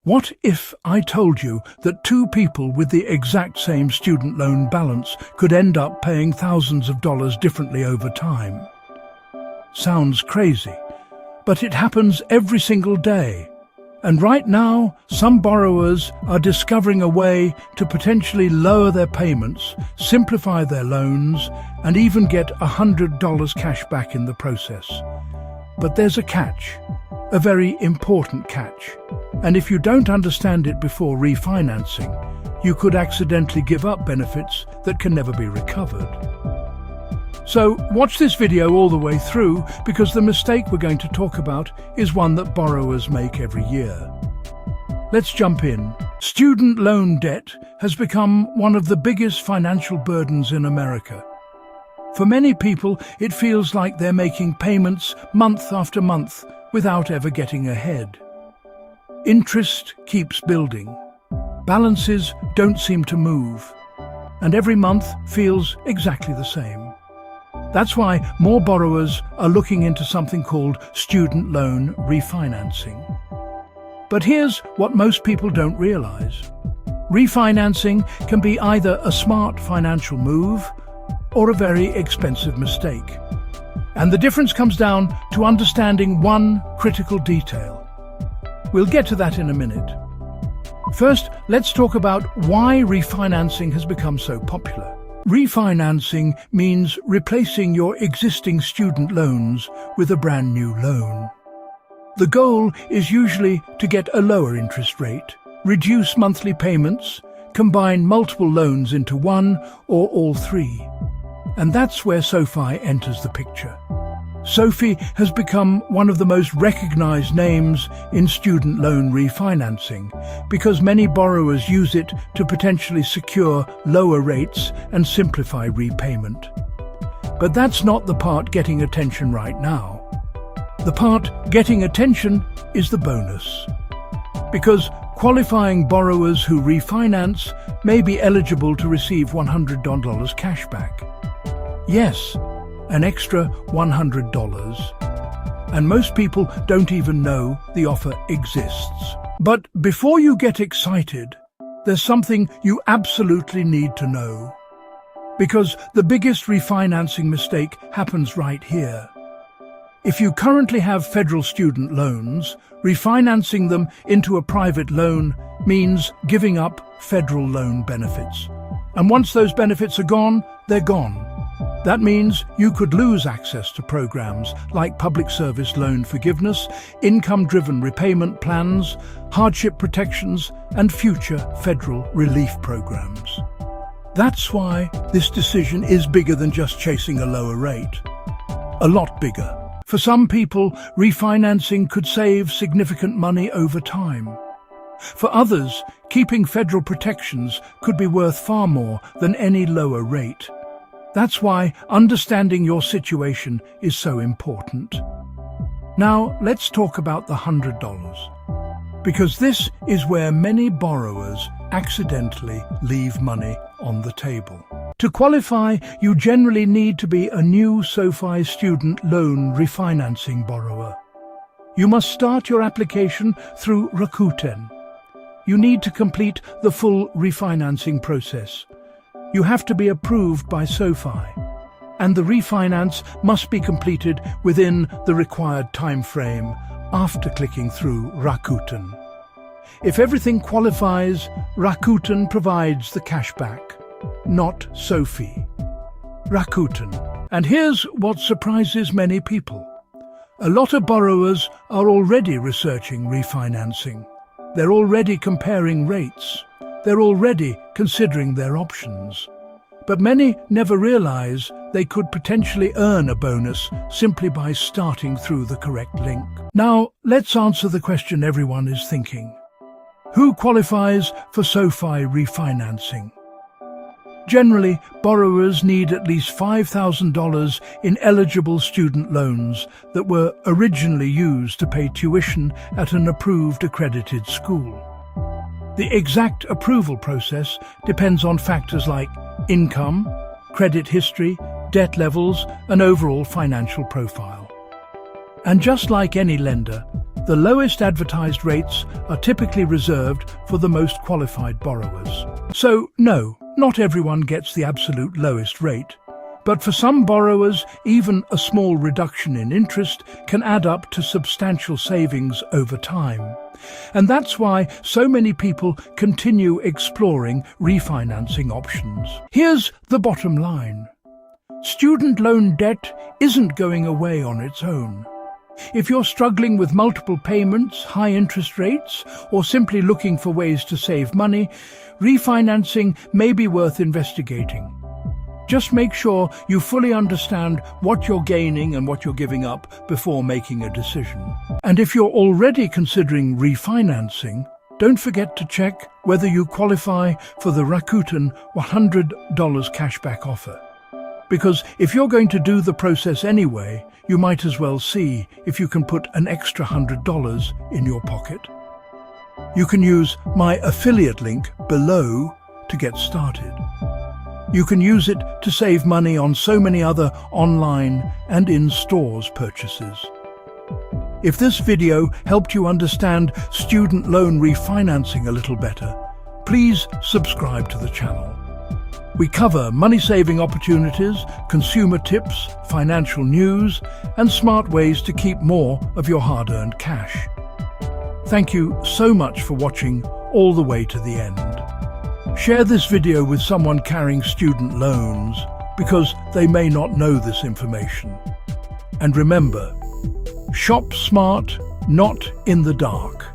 What if I told you that two people with the exact same student loan balance could end up paying thousands of dollars differently over time? Sounds crazy, but it happens every single day. And right now, some borrowers are discovering a way to potentially lower their payments, simplify their loans, and even get $100 cash back in the process. But there's a catch, a very important catch. And if you don't understand it before refinancing, you could accidentally give up benefits that can never be recovered. So watch this video all the way through, because the mistake we're going to talk about is one that borrowers make every year. Let's jump in. Student loan debt has become one of the biggest financial burdens in America. For many people, it feels like they're making payments month after month without ever getting ahead. Interest keeps building. Balances don't seem to move. And every month feels exactly the same. That's why more borrowers are looking into something called student loan refinancing. But here's what most people don't realize. Refinancing can be either a smart financial move or a very expensive mistake. And the difference comes down to understanding one critical detail. We'll get to that in a minute. First, let's talk about why refinancing has become so popular. Refinancing means replacing your existing student loans with a brand new loan. The goal is usually to get a lower interest rate, reduce monthly payments, combine multiple loans into one or all three. And that's where SoFi enters the picture. SoFi has become one of the most recognized names in student loan refinancing because many borrowers use it to potentially secure lower rates and simplify repayment. But that's not the part getting attention right now. The part getting attention is the bonus. Because qualifying borrowers who refinance may be eligible to receive $100 cash back. Yes, an extra $100. And most people don't even know the offer exists. But before you get excited, there's something you absolutely need to know. Because the biggest refinancing mistake happens right here. If you currently have federal student loans, refinancing them into a private loan means giving up federal loan benefits. And once those benefits are gone, they're gone. That means you could lose access to programs like public service loan forgiveness, income-driven repayment plans, hardship protections, and future federal relief programs. That's why this decision is bigger than just chasing a lower rate. A lot bigger. For some people, refinancing could save significant money over time. For others, keeping federal protections could be worth far more than any lower rate. That's why understanding your situation is so important. Now, let's talk about the $100. Because this is where many borrowers accidentally leave money on the table. To qualify, you generally need to be a new SoFi student loan refinancing borrower. You must start your application through Rakuten. You need to complete the full refinancing process. You have to be approved by SoFi, and the refinance must be completed within the required time frame after clicking through Rakuten. If everything qualifies, Rakuten provides the cashback, not SoFi. Rakuten. And here's what surprises many people. A lot of borrowers are already researching refinancing. They're already comparing rates. They're already considering their options. But many never realize they could potentially earn a bonus simply by starting through the correct link. Now, let's answer the question everyone is thinking. Who qualifies for SoFi refinancing? Generally, borrowers need at least $5,000 in eligible student loans that were originally used to pay tuition at an approved accredited school. The exact approval process depends on factors like income, credit history, debt levels, and overall financial profile. And just like any lender, The lowest advertised rates are typically reserved for the most qualified borrowers. So, no, not everyone gets the absolute lowest rate. But for some borrowers, even a small reduction in interest can add up to substantial savings over time. And that's why so many people continue exploring refinancing options. Here's the bottom line. Student loan debt isn't going away on its own. If you're struggling with multiple payments, high interest rates, or simply looking for ways to save money, refinancing may be worth investigating. Just make sure you fully understand what you're gaining and what you're giving up before making a decision. And if you're already considering refinancing, don't forget to check whether you qualify for the Rakuten $100 cashback offer. Because if you're going to do the process anyway, you might as well see if you can put an extra $100 in your pocket. You can use my affiliate link below to get started. You can use it to save money on so many other online and in-stores purchases. If this video helped you understand student loan refinancing a little better, please subscribe to the channel. We cover money-saving opportunities, consumer tips, financial news, and smart ways to keep more of your hard-earned cash. Thank you so much for watching all the way to the end. Share this video with someone carrying student loans because they may not know this information. And remember, shop smart, not in the dark.